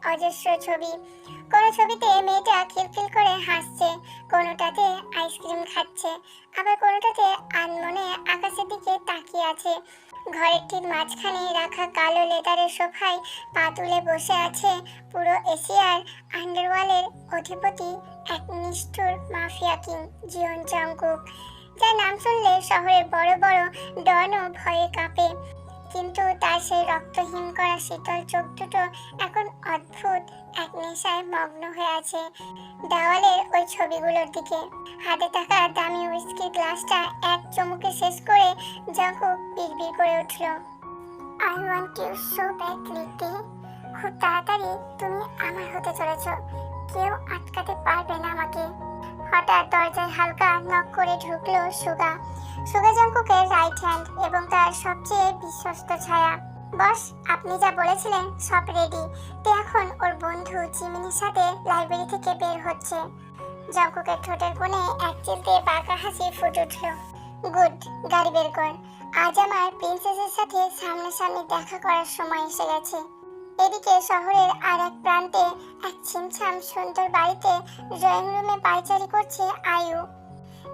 অজস্র ছবি। কোনো ছবিতে মেয়েটা খিলখিল করে হাসছে, কোনোটাতে আইসক্রিম খাচ্ছে, আবার কোনোটাতে আনমনে আকাশের দিকে তাকিয়ে আছে। ঘরের ঠিক মাঝখানে রাখা কালো লেদারের সোফায় পা তুলে বসে আছে পুরো এশিয়ার আন্ডারওয়ার্ল্ডের অধিপতি, এক নিষ্ঠুর মাফিয়া কিং জিওন জাংকুক, যার নাম শুনলে শহরের বড় বড় ডনও ভয়ে কাঁপে। কিন্তু তার সেই রক্তহীন করা শীতল চোখ দুটো এখন অদ্ভুত এক নেশায় মগ্ন হয়ে আছে দেওয়ালের ওই ছবিগুলোর দিকে। হাতে থাকা দামি হুইস্কির গ্লাসটা এক চুমুকে শেষ করে জাংকুক বিড়বিড় করে উঠল, I want you so badly তে। খুব তাড়াতাড়ি তুমি আমার হতে চলেছ, কেউ আটকাতে পারবে না আমাকে। হঠাৎ দরজায় হালকা নক করে ঢুকলো সুগা। সুগা জাংকুকের রাইট হ্যান্ড এবং তার সবচেয়ে বিশ্বস্ত ছায়া। বস, আপনি যা বলেছিলেন সব রেডি। তে এখন ওর বন্ধু জিমিনের সাথে লাইব্রেরি থেকে বের হচ্ছে। জাংকুকের ঠোঁটের কোণে এক চিলতে বাঁকা হাসি ফুটে উঠল। গুড, গাড়ি বের কর। আজ আমার প্রিন্সেসের সাথে সামনাসামনি দেখা করার সময় এসে গেছে। এদিকে শহরের আর এক প্রান্তে এক ছিমছাম সুন্দর বাড়িতে ড্রয়িং রুমে পায়চারি করছে আয়ু।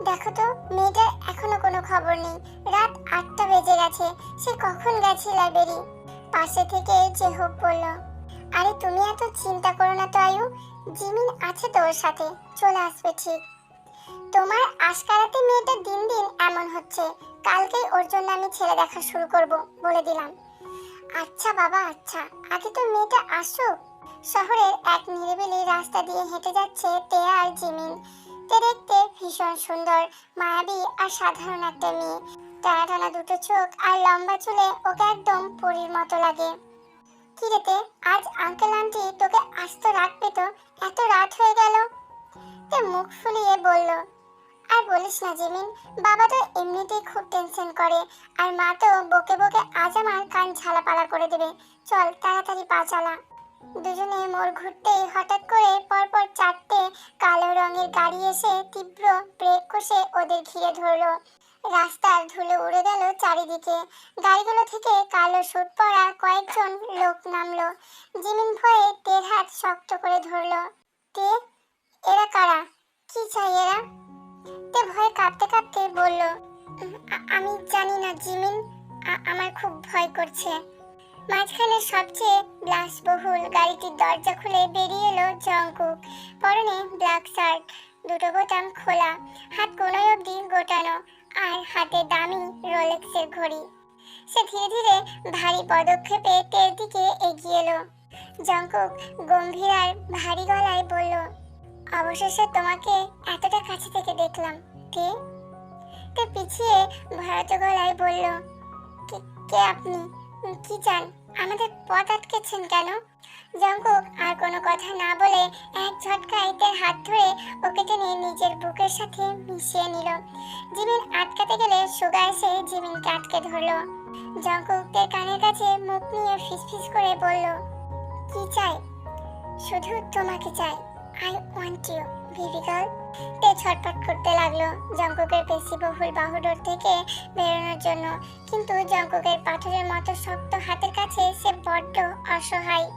দেখো তো, মেয়েটার এখনো কোনো খবর নেই। রাত 8টা বেজে গেছে, সে কখন গেছে লাইব্রেরি? পাশে থেকে জেহব বলল, আরে তুমি এত চিন্তা করো না তো আয়ু, জিমিন আছে তো ওর সাথে, চলে আসবে ঠিক। তোমার আশকারাতে মেয়েটা দিন দিন এমন হচ্ছে, কালকেই ওর জন্য আমি ছেলে দেখা শুরু করব বলে দিলাম। আচ্ছা বাবা আচ্ছা, আগে তো মেয়েটা আসুক। শহরের এক নিরিবিলি রাস্তা দিয়ে হেঁটে যাচ্ছে তে আর জিমিন। তে দেখতে ভীষণ সুন্দর, মায়াবী আর সাধারণ একটা মেয়ে। টানা টানা দুটো চোখ আর লম্বা চুলে ওকে একদম পরীর মতো লাগে। কি রে তে, আজ আঙ্কেল আন্টি তোকে আসতে রাখবে তো? এত রাত হয়ে গেল। তে মুখ ফুলিয়ে বলল, আর বলিস না জিমিন, বাবা তো এমনিতেই খুব টেনশন করে, আর মা তো বকে বকে আজ আমার কান ঝালাপালা করে দেবে। চল তাড়াতাড়ি পা চালা। দুজনে মোড় ঘুরতেই হঠাৎ করে পরপর 4টে কালো রঙের গাড়ি এসে তীব্র ব্রেক কষে ওদের ঘিরে ধরলো। রাস্তার ধুলো উড়ে গেল চারিদিকে। গাড়িগুলো থেকে কালো স্যুট পরা কয়েকজন লোক নামলো। জিমিন ভয়ে তের হাত শক্ত করে ধরলো। তে, এরা কারা? কি চাই এরা? তে ভয় কাঁপতে কাঁপতে বলল, আমি জানি না জিমিন, আমার খুব ভয় করছে। মাঝখানে সবচেয়ে বিলাসবহুল গাড়িটির দরজা খুলে বেরিয়ে এলো জংকুক। পরনে ব্ল্যাক শার্ট, দুটো বোতাম খোলা, হাত কোনোই অবধি গোটানো, আর হাতে দামি রোলেক্সের ঘড়ি। সে ধীরে ধীরে ভারী পদক্ষেপে তের দিকে এগিয়ে এলো। জংকুক গম্ভীর আর ভারী গলায় বলল, অবশেষে তোমাকে এতটা কাছে থেকে দেখলাম। কে? তে পিছিয়ে ভরাট গলায় বলল, কে আপনি? কি চান? আমাদের পথ আটকেছেন কেন? জংকুক আর কোনো কথা না বলে এক ঝটকায় তের হাত ধরে ওকে টেনে নিজের বুকের সাথে মিশিয়ে নিল। জিমিন আটকাতে গেলে সুগা এসে জিমিনকে আটকে ধরলো। জংকুক তের কানের কাছে মুখ নিয়ে ফিসফিস করে বলল, কি চাই? শুধু তোমাকে চাই। I want you baby girl. তে ছটফট করতে লাগলো জংকুকের পেশিবহুল বাহুডোর থেকে বেরোনোর জন্য, কিন্তু জংকুকের পাথরের মতো শক্ত হাতের কাছে সে বড্ড অসহায়।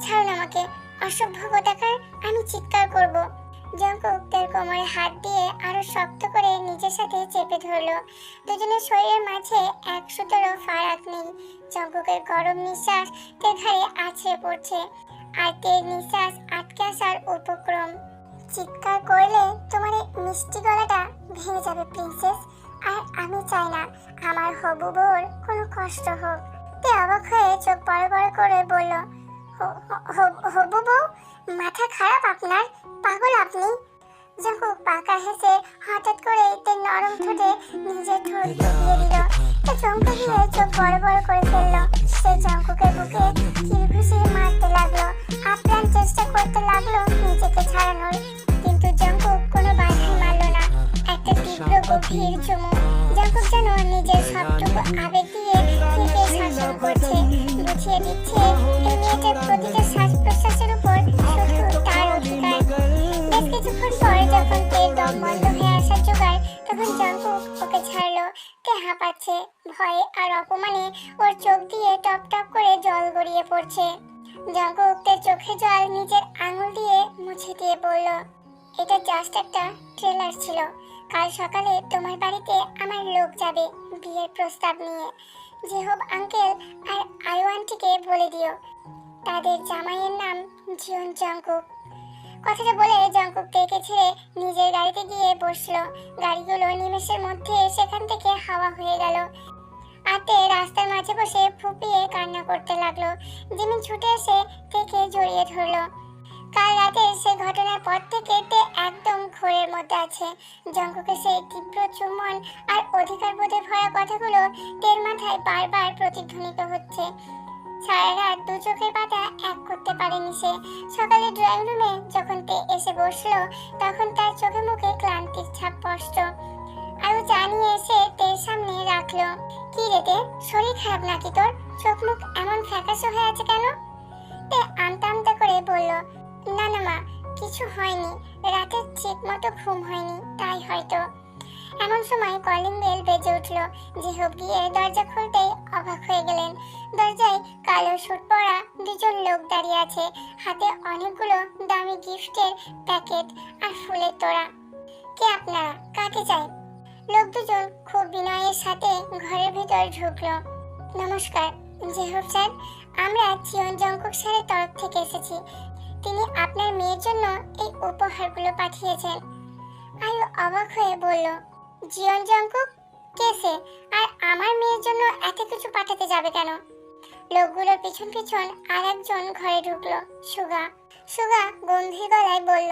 ছাড়ুন আমাকে, অসভ্য কোথাকার, আমি চিৎকার করব। জংকুক তের কোমরে হাত দিয়ে আরো শক্ত করে নিজের সাথে চেপে ধরলো। দুজনের শরীরের মাঝে এক সুতোরও ফারাক নেই। জংকুকের গরম নিঃশ্বাস তের ঘাড়ে আছড়ে পড়ছে, আর তের নিঃশ্বাস আটকে আসার উপক্রম। চিৎকার করলে তোমার এই মিষ্টি গলাটা ভেঙে যাবে প্রিন্সেস, আর আমি চাই না আমার হবু বউর কোনো কষ্ট হোক। তে অবাক হয়ে চোখ বড় বড় করে বলল, হবু বউ? মাথা খারাপ আপনার? পাগল আপনি? জংকুক পাকা হেসে হঠাৎ করে তের নরম ঠোঁটে নিজের ঠোঁট ডুবিয়ে দিল। তে চমকে গিয়ে চোখ বড় বড় করে ফেললো। সে জংকুকের বুকে কিল ঘুষি মারতে লাগলো, আপ্রাণ চেষ্টা করতে লাগলো নিজেকে ছাড়ানোর, কিন্তু জংকুক কোনো বাধাই মারল না। একটা তীব্র গভীর চুমু। জংকুক যেন নিজের সবটুকু আবেগ দিয়ে ফিকে শাসন করছে, বুঝিয়ে দিচ্ছে এই মেয়েটার প্রতিটা শ্বাস প্রশ্বাসের উপর শুধু তার অধিকার। বেশ কিছুক্ষণ পরে যখন তের দম বন্ধ হয়ে আসার জোগাড়, তখন জংকুক ওকে ছাড়লো। তে হাঁপাচ্ছে, ভয়ে আর অপমানে ওর চোখ দিয়ে টপ টপ করে জল গড়িয়ে পড়ছে। জঙ্কুক তার চোখে জল নিজের আঙুল দিয়ে মুছে দিয়ে বলল, এটা জাস্ট একটা ট্রেলার ছিল। কাল সকালে তোমার বাড়িতে আমার লোক যাবে বিয়ের প্রস্তাব নিয়ে। জেহব আঙ্কেল আর আয়ু আন্টিকে বলে দিও তাদের জামাইয়ের নাম জিয়ন জঙ্কুক। কথাটা বলে জঙ্কুক তেকে ছেড়ে নিজের গাড়িতে গিয়ে বসলো। গাড়িগুলো নিমেষের মধ্যে সেখান থেকে হাওয়া হয়ে গেল। আতে রাস্তার মাঝে বসে ফুপিয়ে কান্না করতে লাগলো। জিমিন ছুটে এসে তেকে জড়িয়ে ধরলো। কাল রাতে সে ঘটনার পর থেকে তে একদম ঘোরের মধ্যে আছে। জঙ্কুকের সেই তীব্র চুম্বন আর অধিকার বোধে ভরা কথাগুলো তের মাথায় বারবার প্রতিধ্বনিত হচ্ছে। সারা রাত দু চোখের পাতা এক করতে পারেনি সে। সকালে ড্রয়িং রুমে যখন তে এসে বসলো তখন তার চোখে মুখে ক্লান্তির ছাপ স্পষ্ট। আরো জানিয়ে এসে তের সামনে রাখলো। কি রে তে, শরীর খারাপ নাকি তোর? চোখ মুখ এমন ফ্যাকাশে হয়ে আছে কেন? তে আমতা আমতা করে বলল, না না মা, কিছু হয়নি, রাতে ঠিক মতো ঘুম হয়নি তাই হয়তো। এমন সময় কলিং বেল বেজে উঠলো। জিহব গিয়ে দরজা খুলতেই অবাক হয়ে গেলেন। দরজায় কালো স্যুট পরা দুজন লোক দাঁড়িয়ে আছে, হাতে অনেকগুলো দামি গিফটের প্যাকেট আর ফুলের তোড়া। কে আপনারা? কাকে চাই? লোক দুজন খুব বিনয়ের সাথে ঘরের ভিতর ঢুকলো। নমস্কার জেহব স্যার, আমরা জিয়ন জঙ্কুক স্যারের তরফ থেকে এসেছি। তিনি আপনার মেয়ের জন্য এই উপহারগুলো পাঠিয়েছেন। আয়ু অবাক হয়ে বলল, জিয়ন জঙ্কুক? কে সে? আর আমার মেয়ের জন্য এত কিছু পাঠাতে যাবে কেন? লোকগুলোর পিছন পিছন আর একজন ঘরে ঢুকলো, সুগা। সুগা গম্ভীর গলায় বলল,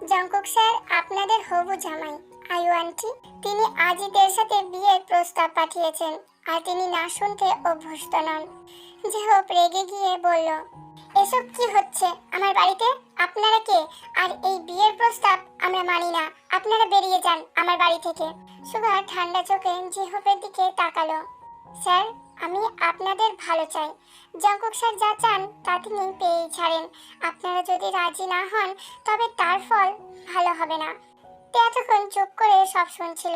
জঙ্কুক স্যার আপনাদের হবু জামাই আয়ু আন্টি। তিনি আজই দের সাথে বিয়ের প্রস্তাব পাঠিয়েছেন আর তিনি না শুনতে অভ্যস্ত নন। জেহব রেগে গিয়ে বলল, এসব কি হচ্ছে আমার বাড়িতে? আপনারা কে? আর এই বিয়ের প্রস্তাব আমরা মানি না। আপনারা বেরিয়ে যান আমার বাড়ি থেকে। সুগা ঠান্ডা চোখে জেহবের দিকে তাকালো। স্যার, আমি আপনাদের ভালো চাই। জঙ্কুক স্যার যা চান তা তিনি পেয়েই ছাড়েন। আপনারা যদি রাজি না হন তবে তার ফল ভালো হবে না। তে এতক্ষণ চুপ করে সব শুনছিল।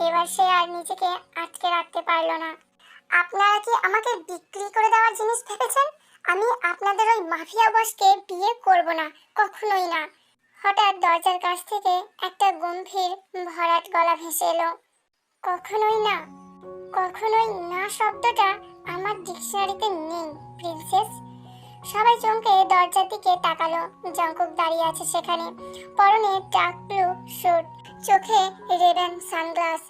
এবার সে আর নিজেকে আটকে রাখতে পারল না। আপনারা কি আমাকে বিক্রি করে দেওয়ার জিনিস ভেবেছেন? আমি আপনাদের ওই মাফিয়া বসকে বিয়ে করব না, কখনোই না। হঠাৎ দরজার কাছ থেকে একটা গম্ভীর ভরাট গলা ভেসে এলো। কখনোই না? কখনোই না শব্দটা আমার ডিকশনারিতে নেই প্রিন্সেস। সবাই চমকে দরজার দিকে তাকালো। জঙ্কুক দাঁড়িয়ে আছে সেখানে, পরনে ডার্ক ব্লু স্যুট, চোখে রেবেন সানগ্লাস।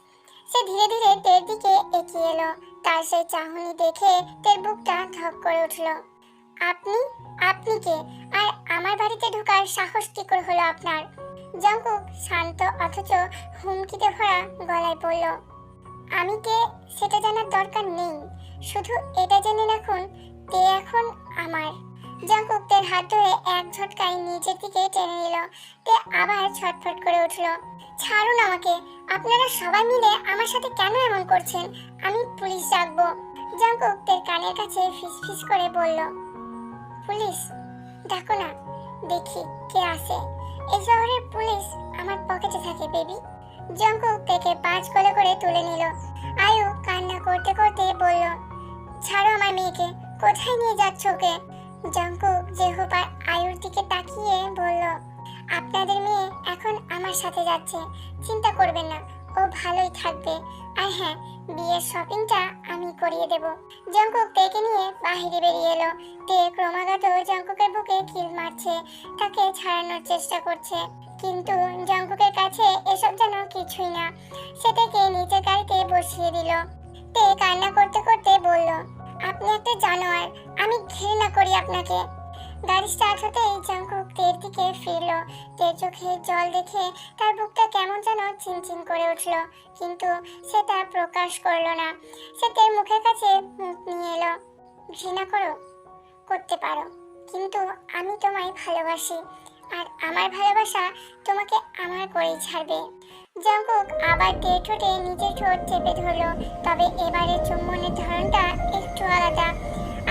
সে ধীরে ধীরে তের দিকে এগিয়ে এলো। তার সেই চাহনি দেখে তের বুকটা ধক করে উঠল। আপনি? আপনি কে? আর আমার বাড়িতে ঢোকার সাহস কি করে হলো আপনার? জঙ্কুক শান্ত অথচ হুমকিতে ভরা গলায় বলল, আমি কে সেটা জানার দরকার নেই, শুধু এটা জেনে রাখুন তে এখন আমার। জঙ্কুক তের হাত ধরে এক ঝটকায় নিচের দিকে টেনে নিল। তে আবার ছটফট করে উঠল। ছাড়ুন আমাকে, আপনারা সবাই মিলে আমার সাথে কেন এমন করছেন? আমি পুলিশ ডাকবো। জঙ্কুক তের কানের কাছে ফিসফিস করে বলল, পুলিশ ডাকো না, দেখি কে আসে। এই শহরের পুলিশ আমার পকেটে থাকে বেবি। জঙ্কুক থেকে 5 গলে করে তুলে নিল। আয়ু কান্না করতে করতে বলল, ছাড়ো আমার মেয়েকে, কোথায় নিয়ে যাচ্ছ ওকে? জঙ্কুক জেহব আর আয়ুর দিকে তাকিয়ে বলল, আপনাদের মেয়ে এখন আমার সাথে যাচ্ছে, চিন্তা করবেন না, ও ভালোই থাকবে। আর হ্যাঁ, বিয়ের শপিংটা আমি করিয়ে দেব। জঙ্কুক তেকে নিয়ে বাহিরে বেরিয়ে এলো। তে ক্রমাগত জঙ্কুকের বুকে কিল মারছে, তাকে ছাড়ানোর চেষ্টা করছে, কিন্তু জঙ্কুকের কাছে এসব যেন কিছুই না। সে তাকে নিচের গাড়িতে বসিয়ে দিল। তে কান্না করতে করতে বলল, আপনি একটা জানোয়ার, আমি ঘৃণা করি আপনাকে। গাড়ি স্টার্ট হতেই জঙ্কুক তের দিকে ফিরল। তের চোখে জল দেখে তার বুকটা কেমন যেন চিনচিন করে উঠল, কিন্তু সে তা প্রকাশ করলো না। সে তের মুখের কাছে মুখ নিয়ে এলো। ঘৃণা করো? করতে পারো, কিন্তু আমি তোমায় ভালোবাসি, আর আমার ভালোবাসা তোমাকে আমার করেই ছাড়বে। জঙ্কুক আবার তের ঠোঁটে নিজের ঠোঁট চেপে ধরলো, তবে এবারের চুম্বনের ধরনটা একটু আলাদা।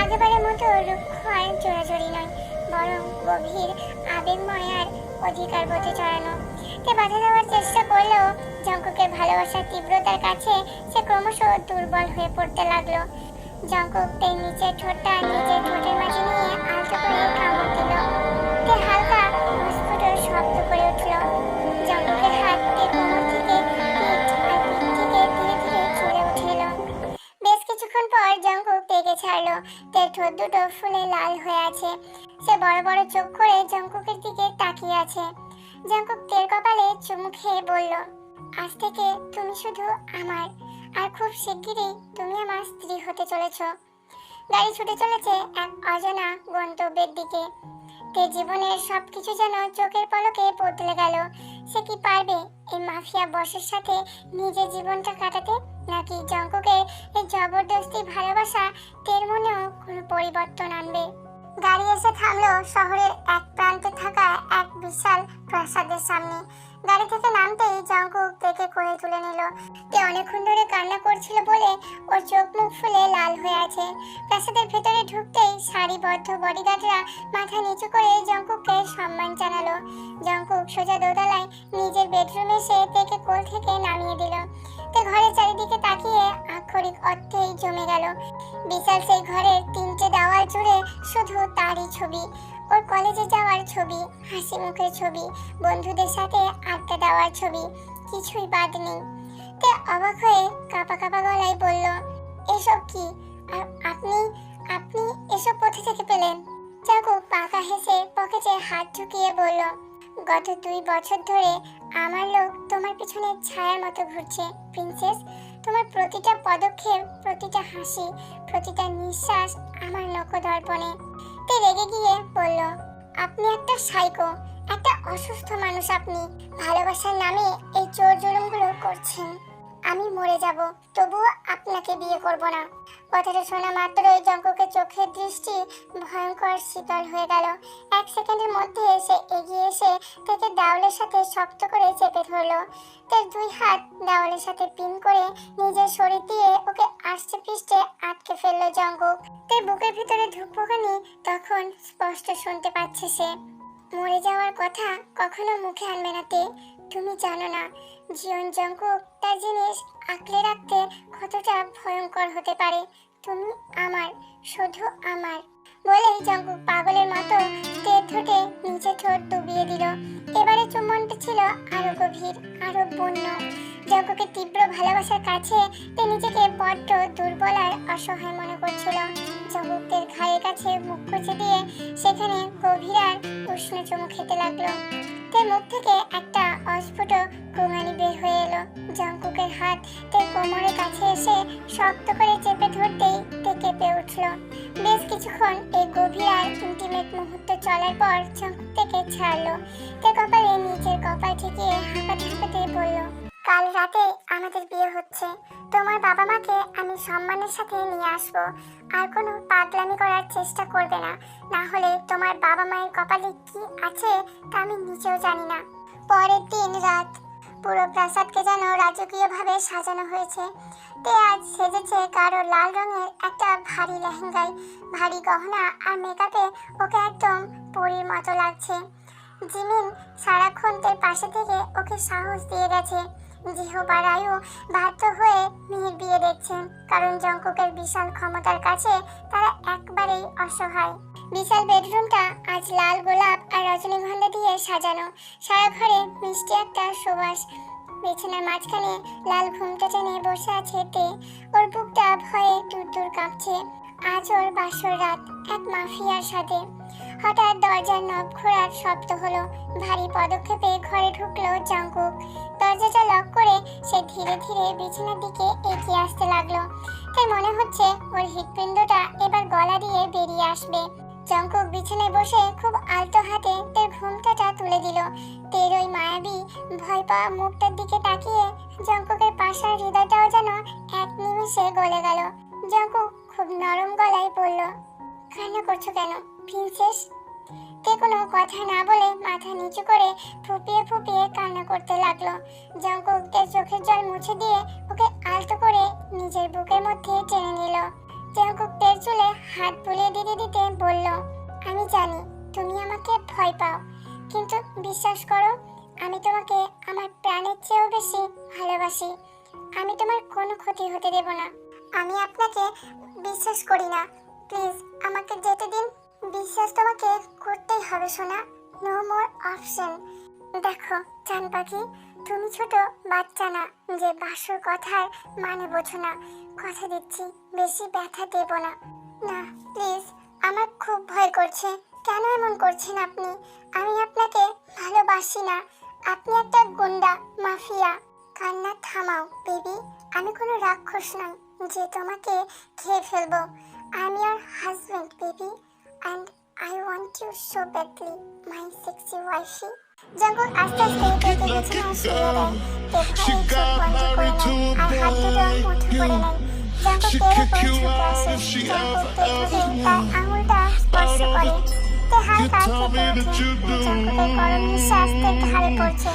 আগেবারের মতো রুক্ষ আর জোরাজোরি নয়, বরং গভীর আবেগময় আর অধিকার বোধে চড়ানো। তে বাধা দেওয়ার চেষ্টা করলেও জঙ্কুকের ভালোবাসার তীব্রতার কাছে সে ক্রমশ দুর্বল হয়ে পড়তে লাগলো। জঙ্কুক তের নিচের ঠোঁটটা নিজের ঠোঁটের মাঝে নিয়ে আলতো করে দুটো ফুলে লাল হয়ে আছে। সে বড় বড় চোখ করে জঙ্কুকের দিকে তাকিয়ে আছে। জঙ্কুক তের কপালে চুমু খেয়ে বলল, আজ থেকে তুমি শুধু আমার, আর খুব শিগগিরই তুমি আমার স্ত্রী হতে চলেছ। গাড়ি ছুটে চলেছে এক অজানা গন্তব্যের দিকে। তে জীবনের সবকিছু যেন চোখের পলকে বদলে গেল। সে কি পারবে এই মাফিয়া বসের সাথে নিজের জীবনটা কাটাতে, নাকি জঙ্কুকের এই জবরদস্তি ভালোবাসা তের মনেও কোনো পরিবর্তন আনবে? গাড়ি এসে থামলো শহরের এক প্রান্তে থাকা এক বিশাল প্রাসাদের সামনে। গাড়ি থেকে নামতেই জঙ্কুক তেকে কোলে তুলে নিল। তে অনেকক্ষণ ধরে কান্না করছিল বলে ওর চোখ মুখ ফুলে লাল হয়ে আছে। প্রাসাদের ভেতরে ঢুকতেই সারিবদ্ধ বডিগার্ডরা মাথা নিচু করে জঙ্কুককে সম্মান জানালো। জঙ্কুক সোজা দোতলায় নিজের বেডরুমে এসে তেকে কোল থেকে নামিয়ে দিল। তে ঘরের চারিদিকে তাকিয়ে আক্ষরিক অর্থেই জমে গেল। বিশাল সেই ঘরের 3টে দেওয়াল জুড়ে শুধু তারই ছবি। ওর কলেজে যাওয়ার ছবি, হাসি মুখের ছবি, বন্ধুদের সাথে আড্ডা দেওয়ার ছবি, কিছুই বাদ নেই। তে অবাক হয়ে কাঁপা কাঁপা গলায় বলল, এসব কি? আর আপনি আপনি এসব কোথা থেকে পেলেন? জঙ্কুক পাকা হেসে পকেটে হাত ঢুকিয়ে বলল, গত 2 বছর ধরে আমার লোক তোমার পিছনে ছায়ার মতো ঘুরছে প্রিন্সেস। তোমার প্রতিটা পদক্ষেপ, প্রতিটা হাসি, প্রতিটা নিঃশ্বাস আমার নখদর্পণে। তে রেগে গিয়ে বলল, আপনি একটা সাইকো, একটা অসুস্থ মানুষ। আপনি ভালোবাসার নামে এই চোর জুলুমগুলো করছেন। আমি মরে যাব, তবুও আপনাকে বিয়ে করব না। কথাটা শোনা মাত্রই জঙ্কুকের চোখের দৃষ্টি ভয়ঙ্কর শীতল হয়ে গেল। 1 সেকেন্ডের মধ্যে সে এগিয়ে এসে থেকে দেওয়ালের সাথে শক্ত করে চেপে ধরলো। তার 2 হাত দেওয়ালের সাথে পিন করে নিজের শরীর দিয়ে ওকে আষ্টে পৃষ্ঠে আটকে ফেললো জঙ্কুক। তার বুকের ভিতরে ধুকপুকানি তখন স্পষ্ট শুনতে পাচ্ছে সে। মরে যাওয়ার কথা কখনো মুখে আনবে না তে। তুমি জানো না জীবন জঙ্কুক তার জিনিস আঁকড়ে রাখতে কতটা ভয়ঙ্কর হতে পারে। তুমি আমার, শুধু আমার। বলেই জঙ্কুক পাগলের মতো তের ঠোঁটে নিচে ঠোঁট ডুবিয়ে দিল। এবারে চুম্বনটা ছিল আরো গভীর, আরো বন্য। জঙ্কুকের তীব্র ভালোবাসার কাছে তে নিজেকে বড্ড দুর্বল আর অসহায় মনে করছিল। জঙ্কুকের ঘাড়ের কাছে মুখ কুঁচে দিয়ে সেখানে গভীর আর উষ্ণ চুমু খেতে লাগলো। তের মুখ থেকে একটা অস্ফুট গোঙানি বের হয়ে এলো। জঙ্কুকের হাত তের কোমরের কাছে এসে শক্ত করে চেপে ধরতেই তে কেঁপে উঠল। বেশ কিছুক্ষণ এই গভীর আর ইন্টিমেট মুহূর্ত চলার পর জঙ্কুক থেকে ছাড়লো। তে কপালে নিচের কপাল ঠেকিয়ে হাঁপাতে হাঁপাতে বলল, কাল রাতে আমাদের বিয়ে হচ্ছে। তোমার বাবা মাকে আমি সম্মানের সাথে নিয়ে আসবো। আর কোনো পাগলামি করার চেষ্টা করবে না, না হলে তোমার বাবা মায়ের কপালে কি আছে তা আমি নিজেও জানি না। পরের দিন রাত পুরো প্রাসাদকে যেন রাজকীয়ভাবে সাজানো হয়েছে। তে আজ সেজেছে গাঢ় লাল রঙের একটা ভারী লেহেঙ্গায়। ভারী গহনা আর মেকআপে ওকে একদম পরীর মতো লাগছে। জিমিন সারাক্ষণ তের পাশে থেকে ওকে সাহস দিয়ে গেছে। জিহবা রায়ু বাধ্য হয়ে মেয়ের বিয়ে দেখছেন, কারণ জঙ্কুকের বিশাল ক্ষমতার কাছে তারা একবারেই অসহায়। বিশাল বেডরুমটা আজ লাল গোলাপ আর রজনীগন্ধা দিয়ে সাজানো। সারা ঘরে মিষ্টি একটা সুবাস। বিছানার মাঝখানে লাল ঘুমটা টেনে বসে আছে তে। ওর বুকটা ভয়ে দূর দূর কাঁপছে। আজ ওর বাসর রাত এক মাফিয়ার সাথে। হঠাৎ দরজার নব ঘোরার শব্দ হলো। ভারী পদক্ষেপে ঘরে ঢুকলো জঙ্কুক। দরজাটা লক করে সে ধীরে ধীরে বিছানার দিকে এগিয়ে আসতে লাগলো। তাই মনে হচ্ছে ওর হৃৎপিণ্ডটা এবার গলা দিয়ে বেরিয়ে আসবে। জঙ্কুক বিছানায় বসে খুব আলতো হাতে তের ঘুমটাটা তুলে দিল। তের ওই মায়াবী ভয় পাওয়া মুখটার দিকে তাকিয়ে জঙ্কুকের পাশার হৃদয়টাও যেন এক নিমিষে গলে গেল। জঙ্কুক খুব নরম গলায় বলল, কান্না করছো কেন প্রিন্সেস? তে কোনো কথা না বলে মাথা নিচু করে ফুপিয়ে ফুপিয়ে কান্না করতে লাগলো। জঙ্কুক তের চোখের জল মুছে দিয়ে ওকে আলতো করে নিজের বুকের মধ্যে টেনে নিল। জঙ্কুক তের চুলে হাত বুলিয়ে দিতে দিতে বলল, আমি জানি তুমি আমাকে ভয় পাও, কিন্তু বিশ্বাস করো আমি তোমাকে আমার প্রাণের চেয়েও বেশি ভালোবাসি। আমি তোমার কোনো ক্ষতি হতে দেব না। আমি আপনাকে বিশ্বাস করি না, প্লিজ আমাকে যেতে দিন। বিশ্বাস তোমাকে করতেই হবে সোনা, নো মোর অপশন। দেখো চান পাখি, তুমি ছোট বাচ্চা না যে বাসুর কথার মানে বোঝো না। কথা দিচ্ছি বেশি ব্যথা দেব না। না প্লিজ, আমার খুব ভয় করছে। কেন এমন করছেন আপনি? আমি আপনাকে ভালোবাসি না। আপনি একটা গুন্ডা, মাফিয়া। কান্না থামাও বেবি। আমি কোনো রাক্ষস নই যে তোমাকে খেয়ে ফেলবো। I am your husband baby, and I want you so badly, my sexy wifey. Jungkook আস্তে আস্তে টেকে বিছানায় শুয়ে দেয়। তে ভয়ে চোখ বন্ধ করে নেয় আর হাত দুটো মুঠো করে নেয়। জঙ্কুক তের উপর ছুটে আসে। জঙ্কুক তে ধরে তার আঙুলটা স্পর্শ করে। তে হালকা কেঁপে ওঠে। জঙ্কুকের গরম নিঃশ্বাস তের ঘাড়ে পড়ছে।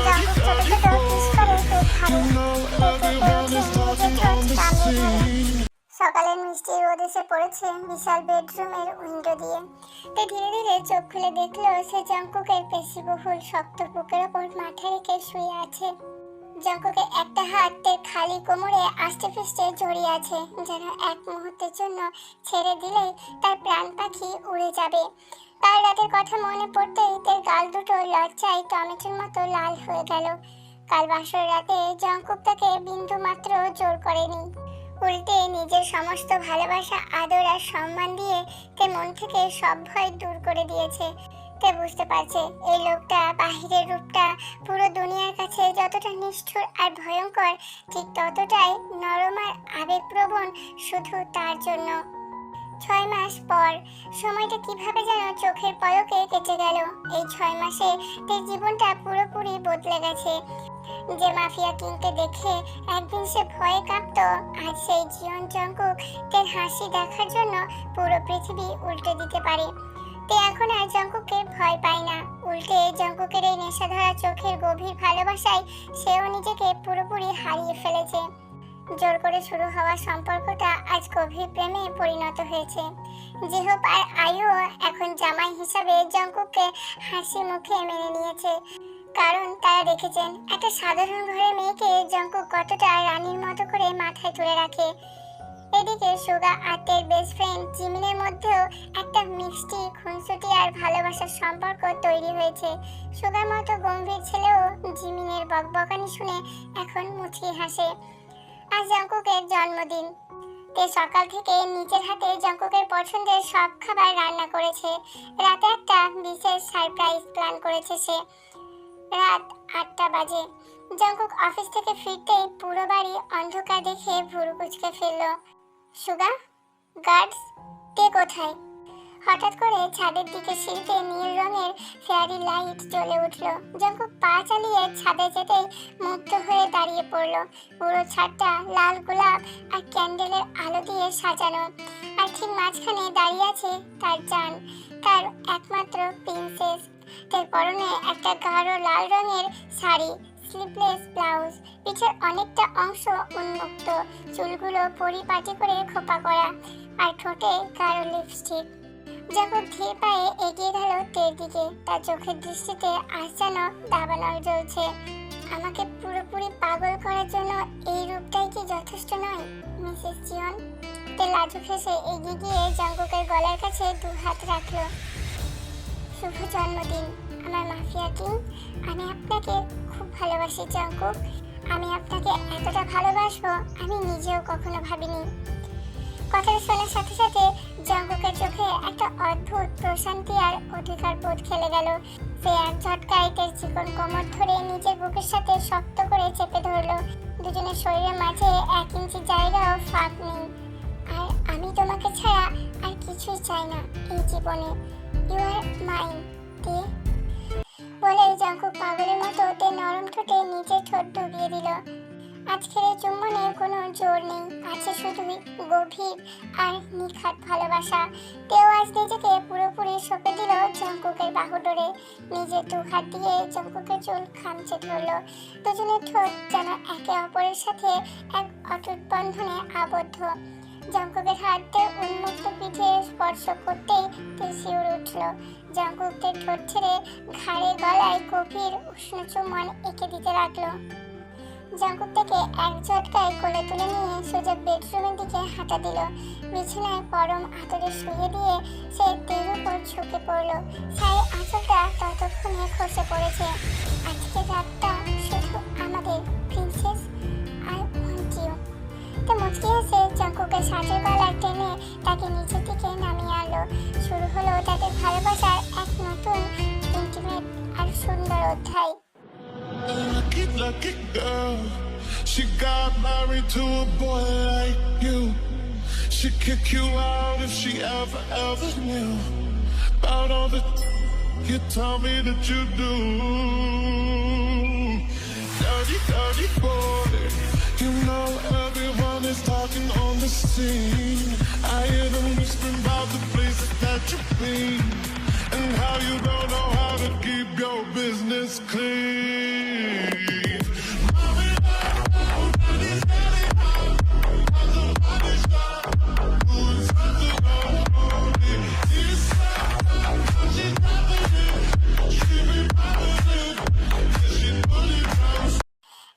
জঙ্কুক ছোট ছোট কিস করে তের ঘাড়ে। তে কেঁপে উঠে নিজের ঠোঁট কামড়ে ধরে। সকালের মিষ্টি রোদ এসে পড়েছে বিশাল বেডরুমের উইন্ডো দিয়ে। তে ধীরে ধীরে চোখ খুলে দেখলো সে জঙ্কুকের পেশিবহুল শক্ত বুকের ওপর মাথা রেখে শুয়ে আছে। জঙ্কুকের একটা হাত তের খালি কোমরে আষ্টে পৃষ্ঠে জড়িয়ে আছে, যেন এক মুহূর্তের জন্য ছেড়ে দিলেই তার প্রাণ পাখি উড়ে যাবে। তার রাতের কথা মনে পড়তেই তের গাল দুটো লজ্জায় টমেটোর মতো লাল হয়ে গেল। কাল বাসর রাতে জঙ্কুক তাকে বিন্দু মাত্র জোর করেনি, উল্টে নিজের সমস্ত ভালোবাসা, আদর আর সম্মান দিয়ে তে মন থেকে সব ভয় দূর করে দিয়েছে। তে বুঝতে পারছে এই লোকটা বাহিরের রূপটা পুরো দুনিয়ার কাছে যতটা নিষ্ঠুর আর ভয়ঙ্কর, ঠিক ততটাই নরম আর আবেগপ্রবণ শুধু তার জন্য। 6 মাস পর সময়টা কিভাবে যেন চোখের পলকে কেটে গেল। এই 6 মাসে তার জীবনটা পুরোপুরি বদলে গেছে। যে মাফিয়া কিংকে দেখে একদিন সে ভয়ে কাঁপত, আজ সেই জীবন জঙ্কুক তার হাসি দেখার জন্য পুরো পৃথিবী উল্টে দিতে পারে। তে এখন আর জঙ্কুককে ভয় পায় না, উল্টে জঙ্কুকের এই নেশাধরা চোখের গভীর ভালোবাসায় সেও নিজেকে পুরোপুরি হারিয়ে ফেলেছে। জোর করে শুরু হওয়া সম্পর্কটা আজ গভীর প্রেমে পরিণত হয়েছে। জিহোপ আর আয়ু এখন জামাই হিসাবে জঙ্কুককে হাসি মুখে মেনে নিয়েছে, কারণ তারা দেখেছেন একটা সাধারণ ঘরের মেয়েকে জঙ্কুক কতটা রানীর মতো করে মাথায় তুলে রাখে। এদিকে সুগা আর তের বেস্ট ফ্রেন্ড জিমিনের মধ্যেও একটা মিষ্টি, খুনসুটি আর ভালোবাসার সম্পর্ক তৈরি হয়েছে। সুগার মতো গম্ভীর ছেলেও জিমিনের বকবকানি শুনে এখন মুচকি হাসে। আজ জঙ্কুকের জন্মদিন। তে সকাল থেকে নিজের হাতে জঙ্কুকের পছন্দের সব খাবার রান্না করেছে। রাতে একটা বিশেষ সারপ্রাইজ প্ল্যান করেছে সে। রাত 8টা বাজে। জঙ্কুক অফিস থেকে ফিরতেই পুরো বাড়ি অন্ধকার দেখে ভুরু কুঁচকে ফেলল। সুগা, গার্ডস, তে কোথায়? হঠাৎ করে ছাদের দিকে সিঁড়িতে নীল রঙের ফেয়ারি লাইট জ্বলে উঠল। জঙ্কুক পা চালিয়ে ছাদে যেতেই মুগ্ধ হয়ে দাঁড়িয়ে পড়ল। পুরো ছাদটা লাল গোলাপ আর ক্যান্ডেলের আলো দিয়ে সাজানো, আর ঠিক মাঝখানে দাঁড়িয়ে আছে তার জান, তার একমাত্র প্রিন্সেস। তার পরনে একটা গাঢ় লাল রঙের শাড়ি, স্লিভলেস ব্লাউজ, পিঠের অনেকটা অংশ উন্মুক্ত, চুলগুলো পরিপাটি করে খোপা করা, আর ঠোঁটে গাঢ় লিপস্টিক। জঙ্কুক ধীর পায়ে এগিয়ে গেল তের দিকে। তার চোখের দৃষ্টিতে আজ যেন দাবানল জ্বলছে। আমাকে পুরোপুরি পাগল করার জন্য এই রূপটাই কি যথেষ্ট নয়, মিসেস জিওন? তে লাজুক হেসে এগিয়ে গিয়ে জঙ্কুকের গলার কাছে 2 হাত রাখল। শুভ জন্মদিন আমার মাফিয়া কিং। আমি আপনাকে খুব ভালোবাসি জঙ্কুক। আমি আপনাকে এতটা ভালোবাসবো আমি নিজেও কখনো ভাবিনি। কথাটা শোনার সাথে সাথে জঙ্কুকের চোখে একটা অদ্ভুত প্রশান্তি আর অধিকার বোধ খেলে গেল। সে এক ঝটকায় তের চিকন কোমর ধরে নিজের বুকের সাথে শক্ত করে চেপে ধরলো। দুজনের শরীরের মাঝে 1 ইঞ্চি জায়গাও ফাঁক নেই। আর আমি তোমাকে ছাড়া আর কিছুই চাই না এই জীবনে। ইউ আর মাইন তে। বলে জঙ্কুক পাগলের মতো তে নরম ঠোঁটে নিজের ঠোঁট ডুবিয়ে দিল। আজকের এই চুম্বনের কোনো জোর নেই, আছে শুধুই গভীর আর নিখাত ভালোবাসা। তেও আজ নিজেকে পুরোপুরি সঁপে দিল জঙ্কুকের বাহু ডোরে। নিজের 2 হাত দিয়ে জঙ্কুকের চুল খামচে ধরল। দুজনের ঠোঁট যেন একে অপরের সাথে এক অটুট বন্ধনে আবদ্ধ। জঙ্কুকের হাতে উন্মুক্ত পিঠে স্পর্শ করতেই তে শিউরে উঠল। জঙ্কুকের ঠোঁট ছেড়ে ঘাড়ে গলায় গভীর উষ্ণ চুম্বন এঁকে দিতে লাগলো। জঙ্কুক থেকে এক ঝটকায় কোলে তুলে নিয়ে সোজা বেডরুমের দিকে হাঁটা দিল। বিছানায় পরম আদরে শুয়ে দিয়ে সে তের উপর ঝুঁকে পড়ল। শাড়ির আঁচলটা ততক্ষণে খসে পড়েছে। আজকের রাতটা শুধু আমাদের, প্রিন্সেস, আই ওয়ান্ট ইউ। তো মুচকি এসে জাঙ্কুকের শার্টের কলার টেনে তাকে নিচের দিকে নামিয়ে আনলো। শুরু হলো তাদের ভালোবাসার এক নতুন ইন্টিমেট আর সুন্দর অধ্যায়। Lucky, lucky girl. She got married to a boy like you. She'd kick you out if she ever knew about all the you tell me that you do. Dirty, dirty boy. You know everyone is talking on the scene. I hear them whispering about the places that you've been and how you don't know how to keep your business clean.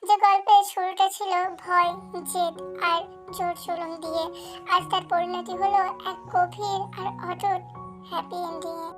যে গল্পের শুরুটা ছিল ভয়, জেদ আর জোর জুলুম দিয়ে, আর তার পরিণতি হলো এক গভীর আর অটুট হ্যাপি এন্ডিংয়ে।